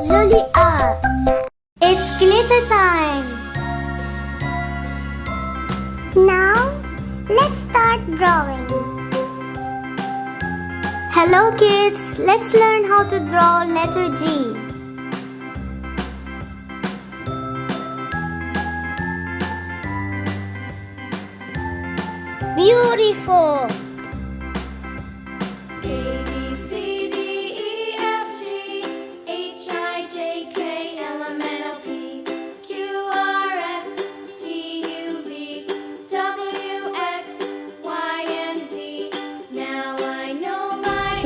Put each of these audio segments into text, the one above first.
joli art. It's glitter time. Now, let's start drawing. Hello kids, let's learn how to draw letter G. Beautiful.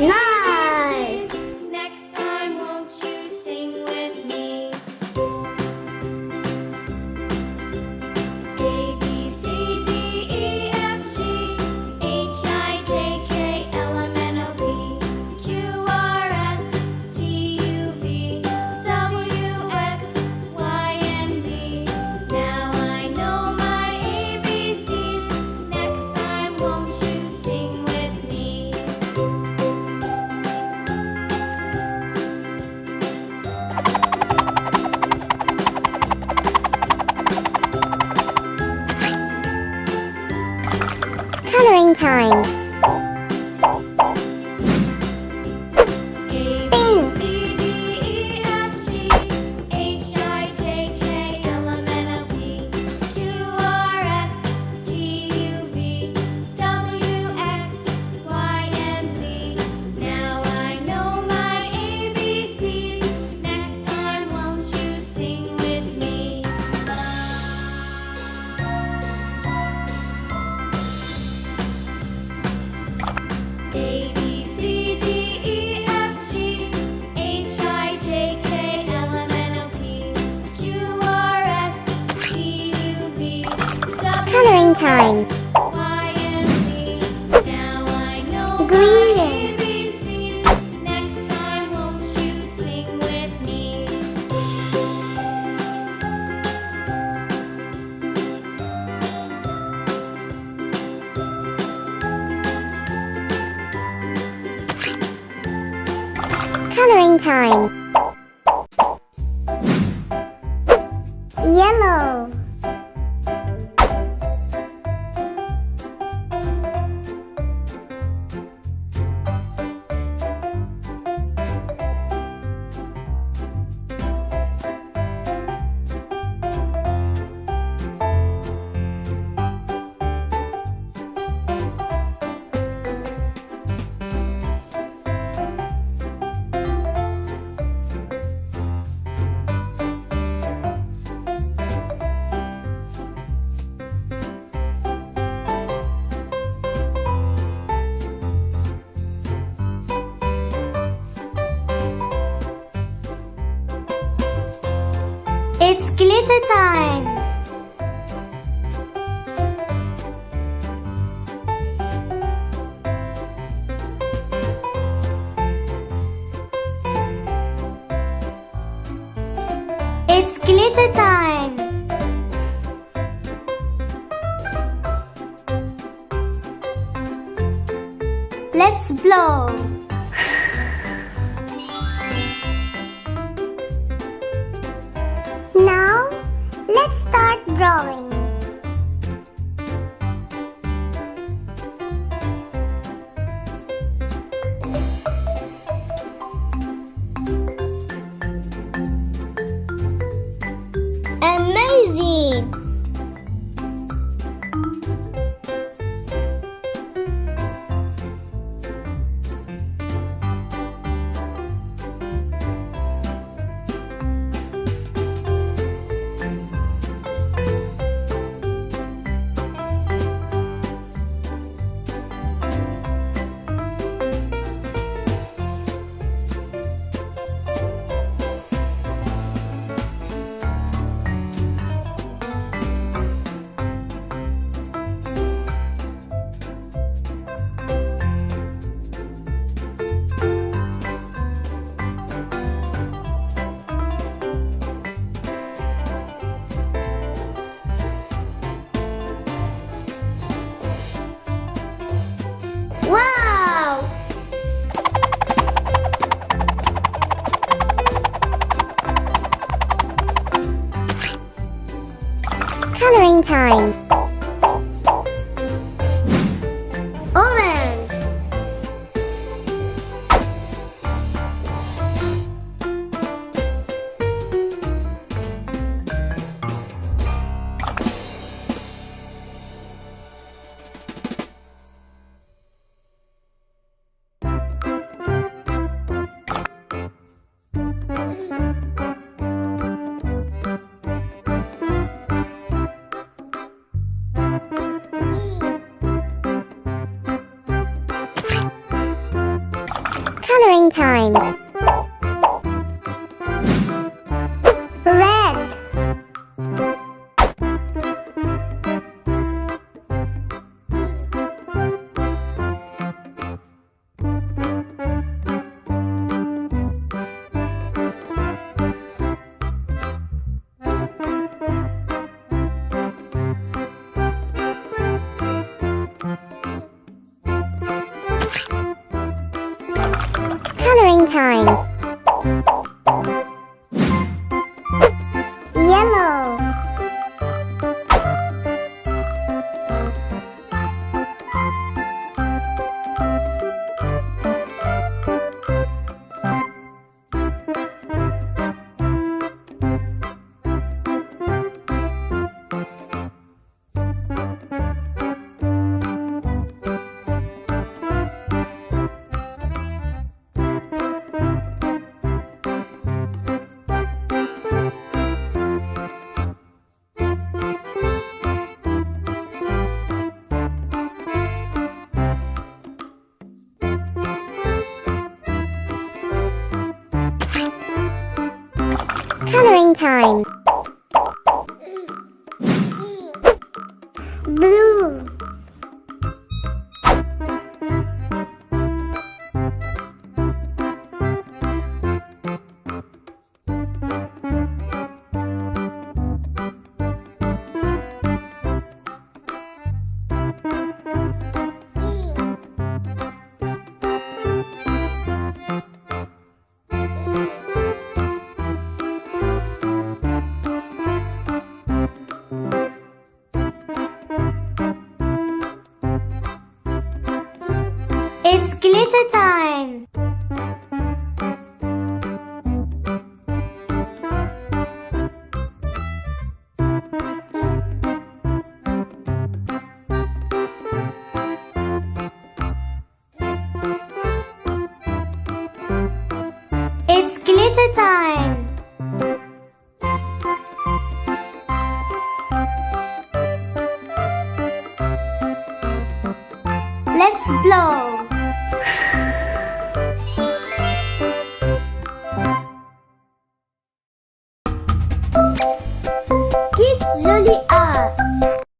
Nice! Next time, won't you sing with me? A, B, C, D, E, F, G, H, I, J, K, L, M, N, O, P, Q, R, S, T, U, V, W, X, Y, and Z. Now I know my ABCs. Next time, won't you sing with me? Coloring time. A, B, C, D, E, F, G, H, I, J, K, L, M, N, O, P, Q, R, S, T, U, V, W, X, Y, and Z. Now I know my ABCs. Next time, won't you sing with me? A, B, C, D, E, F, G, H, I, J, K, L, M, N, O, P, Q, R, S, T, U, V, W, Coloring time. Y, and Z. Now I know Green. my ABCs. Next time, won't you sing with me? Coloring time. Yellow. It's glitter time. It's glitter time. Let's blow. Now, let's start drawing. Coloring time. Orange. Coloring time. Red. Coloring time. Yellow. Coloring time. Blue. It's glitter time. It's glitter time. Let's blow.